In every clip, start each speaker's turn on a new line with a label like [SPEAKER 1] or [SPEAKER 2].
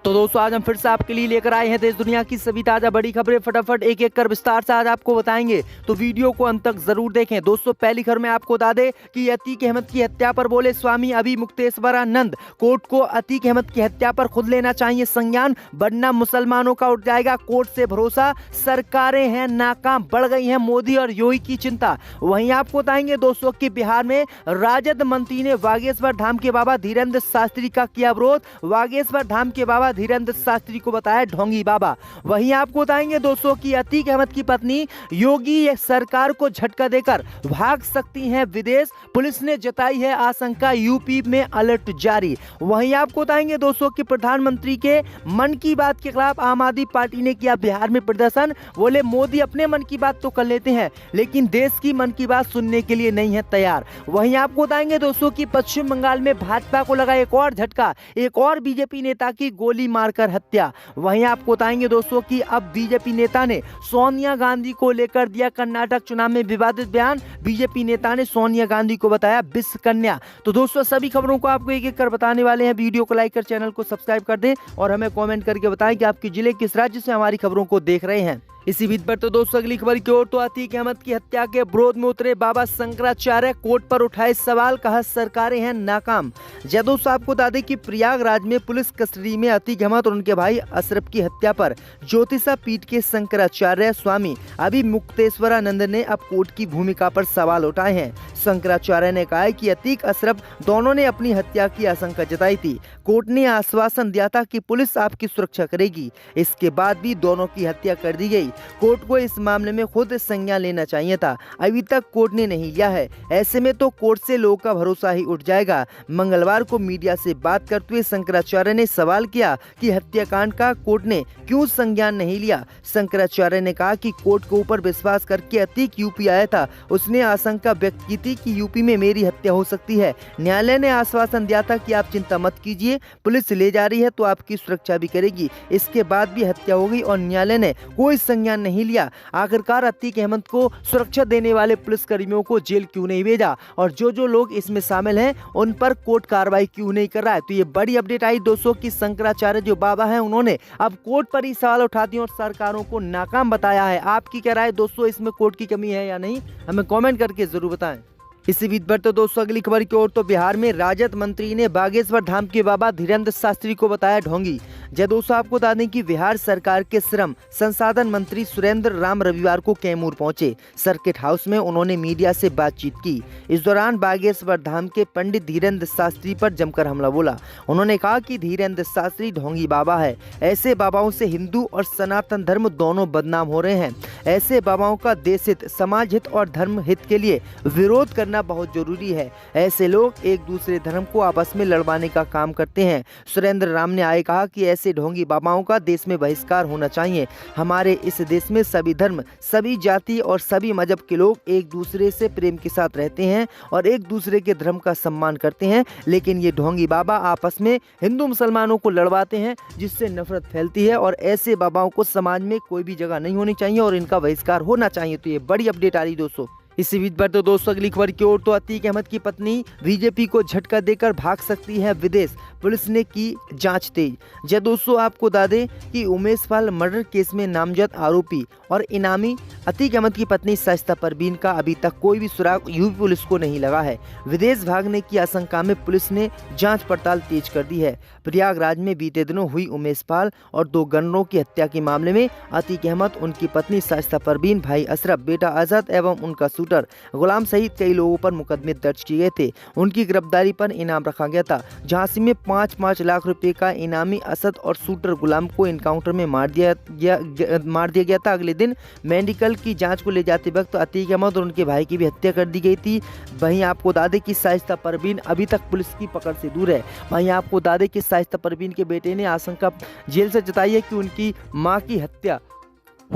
[SPEAKER 1] तो दोस्तों आज हम फिर से आपके लिए लेकर आए हैं देश दुनिया की सभी ताजा बड़ी खबरें। फटाफट एक एक कर विस्तार से आज आपको बताएंगे, तो वीडियो को अंत तक जरूर देखें। दोस्तों पहली खबर में आपको बता दें कि अतीक अहमद की हत्या पर बोले स्वामी अभिमुक्तेश्वरानंद, कोर्ट को अतीक अहमद की हत्या पर खुद लेना चाहिए संज्ञान, वरना मुसलमानों का उठ जाएगा कोर्ट से भरोसा, सरकारें हैं नाकाम, बढ़ गई हैं मोदी और योगी की चिंता। वहीं आपको बताएंगे दोस्तों कि बिहार में राजद मंत्री ने बागेश्वर धाम के बाबा धीरेन्द्र शास्त्री का किया विरोध, बागेश्वर धाम के बाबा धीरेन्द्र शास्त्री को बताया ढोंगी बाबा। वहीं आपको बताएंगे दोस्तों कि अतीक अहमद की पत्नी योगी सरकार को झटका देकर भाग सकती हैं विदेश, पुलिस ने जताई है आशंका, यूपी में अलर्ट जारी। वहीं आपको बताएंगे दोस्तों कि प्रधानमंत्री के मन की बात के खिलाफ आम आदमी पार्टी ने किया बिहार में प्रदर्शन, बोले मोदी अपने मन की बात तो कर लेते हैं लेकिन देश की मन की बात सुनने के लिए नहीं है तैयार। वहीं आपको बताएंगे दोस्तों कि पश्चिम बंगाल में भाजपा को लगा एक और झटका, एक और बीजेपी नेता की गोली मारकर हत्या। वहीं आपको बताएंगे दोस्तों कि अब बीजेपी नेता ने सोनिया गांधी को लेकर दिया कर्नाटक चुनाव में विवादित बयान, बीजेपी नेता ने सोनिया गांधी को बताया विश्व कन्या। तो दोस्तों सभी खबरों को आपको एक एक कर बताने वाले हैं, वीडियो को लाइक कर चैनल को सब्सक्राइब कर दें और हमें कमेंट करके बताएं कि आपके जिले किस राज्य से हमारी खबरों को देख रहे हैं। इसी बीच पर तो दोस्तों अगली खबर की ओर, तो अतीक अहमद की हत्या के विरोध में उतरे बाबा शंकराचार्य, कोर्ट पर उठाए सवाल, कहा सरकारें हैं नाकाम। दोस्तों आपको बता दें कि प्रयागराज में पुलिस कस्टडी में अतीक अहमद और उनके भाई अशरफ की हत्या पर ज्योतिषा पीठ के शंकराचार्य स्वामी अभिमुक्तेश्वरानंद ने अब कोर्ट की भूमिका पर सवाल उठाए हैं। शंकराचार्य ने कहा कि अतीक अशरफ दोनों ने अपनी हत्या की आशंका जताई थी, कोर्ट ने आश्वासन दिया था कि पुलिस आपकी सुरक्षा करेगी, इसके बाद भी दोनों की हत्या कर दी गई। कोर्ट को इस मामले में खुद संज्ञान लेना चाहिए था, अभी तक कोर्ट ने नहीं लिया है, ऐसे में तो कोर्ट से लोगों का भरोसा ही उठ जाएगा। मंगलवार को मीडिया से बात करते हुए शंकराचार्य ने सवाल किया कि हत्याकांड का कोर्ट ने क्यों संज्ञान नहीं लिया। शंकराचार्य ने कहा कि कोर्ट के ऊपर विश्वास करके अतीक यूपी आया था, उसने आशंका व्यक्त की थी कि यूपी में मेरी हत्या हो सकती है। न्यायालय ने आश्वासन दिया था कि आप चिंता मत कीजिए, पुलिस ले जा रही है तो आपकी सुरक्षा भी करेगी। इसके बाद भी हत्या हो गई और न्यायालय ने कोई संज्ञान नहीं लिया। आखिरकार अतीक अहमद को सुरक्षा देने वाले पुलिस कर्मियों को जेल क्यों नहीं भेजा और जो लोग इसमें शामिल हैं उन पर कोर्ट कार्रवाई क्यों नहीं कर रहा है। तो ये बड़ी अपडेट आई दोस्तों कि शंकराचार्य जो बाबा हैं उन्होंने अब कोर्ट पर ही सवाल उठा दिए और सरकारों को नाकाम बताया है। आपकी क्या राय दोस्तों, इसमें कोर्ट की कमी है या नहीं, हमें कमेंट करके जरूर बताएं। इसी बीच पर तो दोस्तों अगली खबर की ओर, तो बिहार में राजद मंत्री ने बागेश्वर धाम के बाबा धीरेन्द्र शास्त्री को बताया ढोंगी। दोस्तों आपको बता दें कि बिहार सरकार के श्रम संसाधन मंत्री सुरेंद्र राम रविवार को कैमूर पहुंचे। सर्किट हाउस में उन्होंने मीडिया से बातचीत की। इस दौरान बागेश्वर धाम के पंडित धीरेन्द्र शास्त्री पर जमकर हमला बोला। उन्होंने कहा कि धीरेन्द्र शास्त्री ढोंगी बाबा है, ऐसे बाबाओं से हिंदू और सनातन धर्म दोनों बदनाम हो रहे हैं। ऐसे बाबाओं का देश हित, समाज हित और धर्म हित के लिए विरोध करना बहुत जरूरी है। ऐसे लोग एक दूसरे धर्म को आपस में लड़वाने का काम करते हैं। सुरेंद्र राम ने आगे कहा कि ऐसे ढोंगी बाबाओं का देश में बहिष्कार होना चाहिए। हमारे इस देश में सभी धर्म, सभी जाति और सभी मजहब के लोग एक दूसरे से प्रेम के साथ रहते हैं और एक दूसरे के धर्म का सम्मान करते हैं, लेकिन ये ढोंगी बाबा आपस में हिंदू मुसलमानों को लड़वाते हैं जिससे नफरत फैलती है और ऐसे बाबाओं को समाज में कोई भी जगह नहीं होनी चाहिए और इनका बहिष्कार होना चाहिए। तो ये बड़ी अपडेट आ रही दोस्तों। इसी बीच पर तो दोस्तों अगली खबर की ओर, तो अतीक अहमद की पत्नी बीजेपी को झटका देकर भाग सकती है विदेश, पुलिस ने की जांच तेज। दोस्तों आपको बता दें कि उमेश पाल मर्डर केस में नामजद आरोपी और इनामी अतीक अहमद की पत्नी शाइस्ता परवीन का अभी तक कोई भी सुराग यूपी पुलिस को नहीं लगा है। विदेश भागने की आशंका में पुलिस ने जांच पड़ताल तेज कर दी है। प्रयागराज में बीते दिनों हुई उमेश पाल और 2 गनरों की हत्या के मामले में अतीक अहमद, उनकी पत्नी शाइस्ता परवीन, भाई अशरफ, बेटा आजाद एवं उनका शूटर गुलाम सहित कई लोगों पर मुकदमे दर्ज किए गए थे। उनकी गिरफ्तारी पर इनाम रखा गया था। झांसी में 5-5 लाख रुपए का इनामी असद और शूटर गुलाम को एनकाउंटर में मार दिया गया था। अगले दिन मेडिकल की जांच को ले जाते वक्त अतीक अहमद और उनके भाई की भी हत्या कर दी गई थी। वहीं आपको बता दें कि शाइस्ता परवीन अभी तक पुलिस की पकड़ से दूर है। वहीं आपको बता दें कि शाइस्ता परवीन के बेटे ने आशंका जेल से जताई है कि उनकी मां की हत्या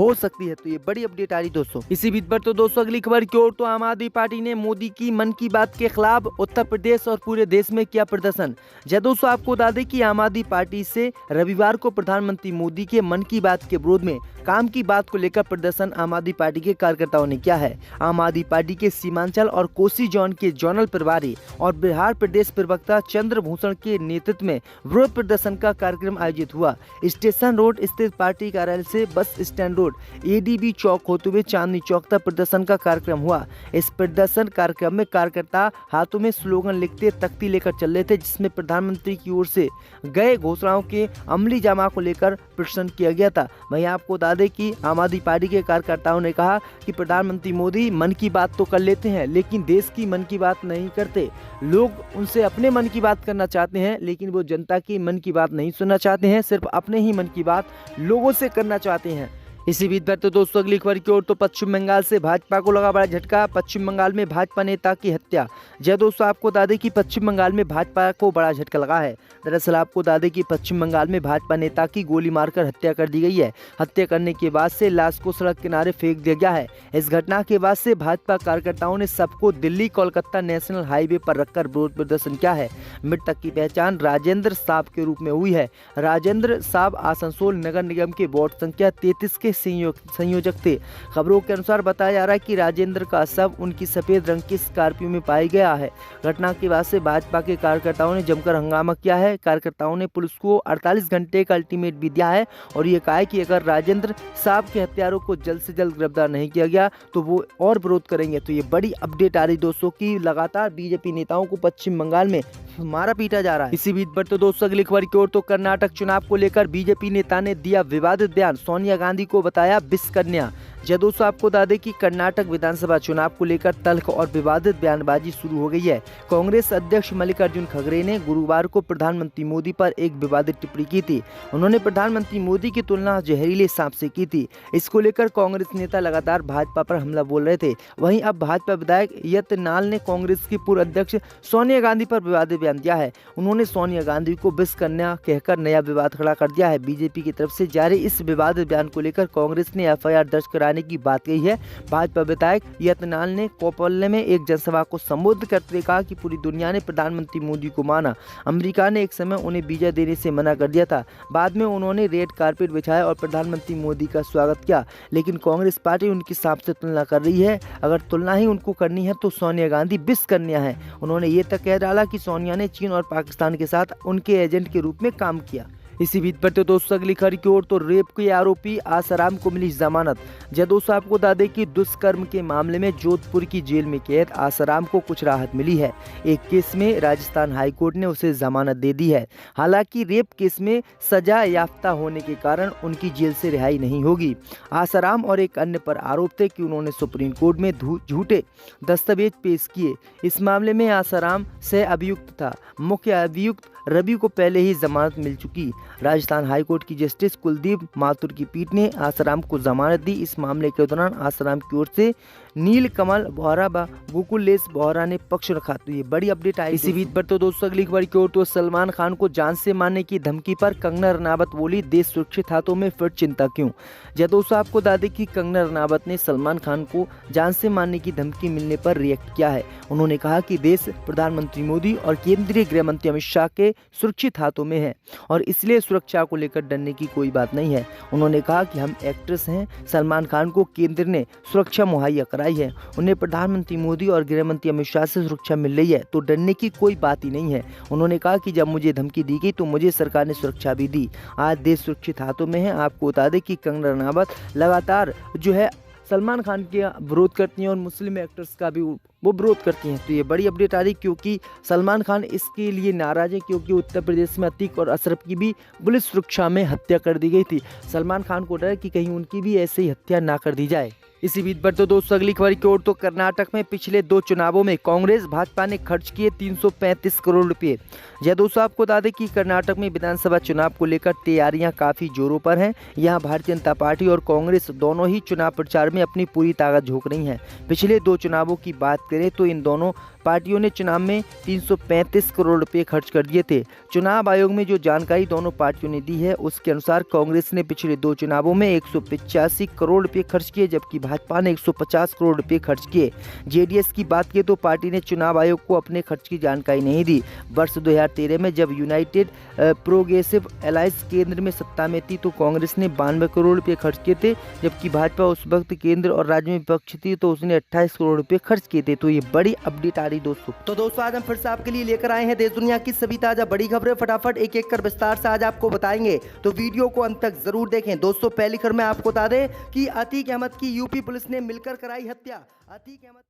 [SPEAKER 1] हो सकती है। तो ये बड़ी अपडेट आ रही दोस्तों। इसी बीच पर तो दोस्तों अगली खबर की ओर, तो आम आदमी पार्टी ने मोदी की मन की बात के खिलाफ उत्तर प्रदेश और पूरे देश में किया प्रदर्शन। जय दोस्तों, आपको बता दें कि आम आदमी पार्टी से रविवार को प्रधानमंत्री मोदी के मन की बात के विरोध में काम की बात को लेकर प्रदर्शन आम आदमी पार्टी के कार्यकर्ताओं ने किया है। आम आदमी पार्टी के सीमांचल और कोसी जोन के जोनल प्रभारी और बिहार प्रदेश प्रवक्ता चंद्रभूषण के नेतृत्व में विरोध प्रदर्शन का कार्यक्रम आयोजित हुआ। स्टेशन रोड स्थित पार्टी कार्यालय से बस स्टैंड रोड, एडीबी चौक होते हुए चांदनी चौक तक प्रदर्शन का कार्यक्रम हुआ। इस प्रदर्शन कार्यक्रम में कार्यकर्ता हाथों में स्लोगन लिखते तख्ती लेकर चल रहे थे, जिसमें प्रधानमंत्री की ओर से गए घोषणाओं के अमली जामा को लेकर प्रदर्शन किया गया था। वहीं आपको बता दें कि आम आदमी पार्टी के कार्यकर्ताओं ने कहा कि प्रधानमंत्री मोदी मन की बात तो कर लेते हैं, लेकिन देश की मन की बात नहीं करते। लोग उनसे अपने मन की बात करना चाहते हैं, लेकिन वो जनता की मन की बात नहीं सुनना चाहते हैं, सिर्फ अपने ही मन की बात लोगों से करना चाहते हैं। इसी बीच पर तो दोस्तों अगली खबर की ओर, तो पश्चिम बंगाल से भाजपा को लगा बड़ा झटका। पश्चिम बंगाल में भाजपा नेता की हत्या। जय दोस्तों, आपको बता दें कि पश्चिम बंगाल में भाजपा को बड़ा झटका लगा है। दरअसल आपको बता दें कि पश्चिम बंगाल में भाजपा नेता की गोली मारकर हत्या कर दी गई है। हत्या करने के बाद से लाश को सड़क किनारे फेंक दिया गया है। इस घटना के बाद से भाजपा कार्यकर्ताओं ने सबको दिल्ली कोलकाता नेशनल हाईवे पर रखकर विरोध प्रदर्शन किया है। मृतक की पहचान राजेंद्र साहब के रूप में हुई है। राजेंद्र साहब आसनसोल नगर निगम के वार्ड संख्या 33 के संयोजक थे। खबरों के अनुसार बताया जा रहा है कि राजेंद्र का शव उनकी सफेद रंग की स्कॉर्पियो में पाया गया है। घटना के बाद से भाजपा के कार्यकर्ताओं ने जमकर हंगामा किया है। कार्यकर्ताओं ने पुलिस को 48 घंटे का अल्टीमेट भी दिया है और ये कहा है कि अगर राजेंद्र साहब के हत्यारों को जल्द से जल्द गिरफ्तार नहीं किया गया तो वो और विरोध करेंगे। तो ये बड़ी अपडेट आ रही दोस्तों की लगातार बीजेपी नेताओं को पश्चिम बंगाल में मारा पीटा जा रहा है। इसी बीच पर तो दोस्तों अगली खबर की ओर, तो कर्नाटक चुनाव को लेकर बीजेपी नेता ने दिया विवादित बयान। सोनिया गांधी को बताया विषकन्या। जय दोस्तों, आपको बता दें कि कर्नाटक विधानसभा चुनाव को लेकर तल्ख और विवादित बयानबाजी शुरू हो गई है। कांग्रेस अध्यक्ष मल्लिकार्जुन खड़गे ने गुरुवार को प्रधानमंत्री मोदी पर एक विवादित टिप्पणी की थी। उन्होंने प्रधानमंत्री मोदी की तुलना जहरीले सांप से की थी। इसको लेकर कांग्रेस नेता लगातार भाजपा पर हमला बोल रहे थे। वहीं अब भाजपा विधायक यतनाल ने कांग्रेस की पूर्व अध्यक्ष सोनिया गांधी पर विवादित बयान दिया है। उन्होंने सोनिया गांधी को विषकन्या कहकर नया विवाद खड़ा कर दिया है। बीजेपी की तरफ से जारी इस विवादित बयान को लेकर कांग्रेस ने एफआईआर दर्ज कराने की बात कही है। भाजपा विधायक यतनाल ने कोपल्ले में एक जनसभा को संबोधित करते हुए कहा कि पूरी दुनिया ने प्रधानमंत्री मोदी को माना। अमेरिका ने एक समय उन्हें वीजा देने से मना कर दिया था। बाद में उन्होंने रेड कारपेट बिछाया और प्रधानमंत्री मोदी का स्वागत किया, लेकिन कांग्रेस पार्टी उनकी सांप से तुलना कर रही है। अगर तुलना ही उनको करनी है तो सोनिया गांधी विषकन्या है। उन्होंने ये तक कह डाला कि सोनिया ने चीन और पाकिस्तान के साथ उनके एजेंट के रूप में काम किया। इसी बीच पर तो दोस्तों अगली खबर की ओर, तो रेप के आरोपी आसाराम को मिली जमानत। जय दोस्तों, आपको बता दें कि दुष्कर्म के मामले में जोधपुर की जेल में कैद आसाराम को कुछ राहत मिली है। एक केस में राजस्थान हाईकोर्ट ने उसे जमानत दे दी है। हालांकि रेप केस में सजा याफ्ता होने के कारण उनकी जेल से रिहाई नहीं होगी। आसाराम और एक अन्य पर आरोप थे कि उन्होंने सुप्रीम कोर्ट में झूठे दस्तावेज पेश किए। इस मामले में आसाराम सह अभियुक्त था। मुख्य अभियुक्त रवि को पहले ही जमानत मिल चुकी। राजस्थान हाईकोर्ट की जस्टिस कुलदीप माथुर की पीठ ने आसाराम को जमानत दी। इस मामले के दौरान आसाराम की ओर से नील कमल बोहरा व गोकुलेश बोहरा ने पक्ष रखा। तो ये बड़ी अपडेट आई। इसी बीच पर तो दोस्तों अगली खबर की ओर, तो सलमान खान को जान से मारने की धमकी पर कंगना रनावत बोली देश सुरक्षित हाथों में, फिर चिंता क्यों। जय दोस्तों, आपको बता दें कि कंगना रनावत ने सलमान खान को जान से मारने की धमकी मिलने पर रिएक्ट किया है। उन्होंने कहा कि देश प्रधानमंत्री मोदी और केंद्रीय गृह मंत्री अमित शाह के सुरक्षित हाथों में है और इसलिए सुरक्षा को लेकर डरने की कोई बात नहीं है। उन्होंने कहा कि हम एक्ट्रेस हैं। सलमान खान को केंद्र ने सुरक्षा मुहैया कराई है। उन्हें प्रधानमंत्री मोदी और गृह मंत्री अमित शाह से सुरक्षा मिल रही है, तो डरने की कोई बात ही नहीं है। उन्होंने कहा कि जब मुझे धमकी दी गई तो मुझे सरकार ने सुरक्षा भी दी। आज देश सुरक्षित हाथों में है। आपको बता दें कि कंगना रनावत लगातार जो है सलमान खान के विरोध करती हैं और मुस्लिम एक्टर्स का भी वो विरोध करती हैं। तो ये बड़ी अपडेट आ रही क्योंकि सलमान खान इसके लिए नाराज है क्योंकि उत्तर प्रदेश में अतीक और अशरफ की भी पुलिस सुरक्षा में हत्या कर दी गई थी। सलमान खान को डर है कि कहीं उनकी भी ऐसे ही हत्या ना कर दी जाए। इसी बीच पर तो दोस्तों अगली खबर की ओर, तो कर्नाटक में पिछले 2 चुनावों में कांग्रेस भाजपा ने खर्च किए 335 करोड़ रुपए। जय दोस्तों, आपको बता दें कि कर्नाटक में विधानसभा चुनाव को लेकर तैयारियां काफी जोरों पर हैं। यहां भारतीय जनता पार्टी और कांग्रेस दोनों ही चुनाव प्रचार में अपनी पूरी ताकत झोंक रही हैं। पिछले 2 चुनावों की बात करें तो इन दोनों पार्टियों ने चुनाव में 335 करोड़ रुपए खर्च कर दिए थे। चुनाव आयोग में जो जानकारी दोनों पार्टियों ने दी है उसके अनुसार कांग्रेस ने पिछले 2 चुनावों में 185 करोड़ रुपए खर्च किए, जबकि भाजपा ने 150 करोड़ रुपए खर्च किए। जेडीएस की बात की तो पार्टी ने चुनाव आयोग को अपने खर्च की जानकारी नहीं दी। वर्ष 2013 में जब यूनाइटेड प्रोग्रेसिव अलायंस केंद्र में सत्ता में थी तो कांग्रेस ने 92 करोड़ रुपए खर्च किए थे, जबकि भाजपा उस वक्त केंद्र और राज्य में विपक्ष थी तो उसने 28 करोड़ रुपए खर्च किए थे। तो ये बड़ी अपडेट आ रही दोस्तों। तो दोस्तों आज हम फिर से आपके लिए लेकर आए हैं देश दुनिया की सभी ताजा बड़ी खबरें, फटाफट एक एक कर विस्तार से आज आपको बताएंगे, तो वीडियो को अंत तक जरूर देखें। दोस्तों पहली खबर में आपको बता दें कि अतीक अहमद की यूपी पुलिस ने मिलकर कराई हत्या। अतीक अहमद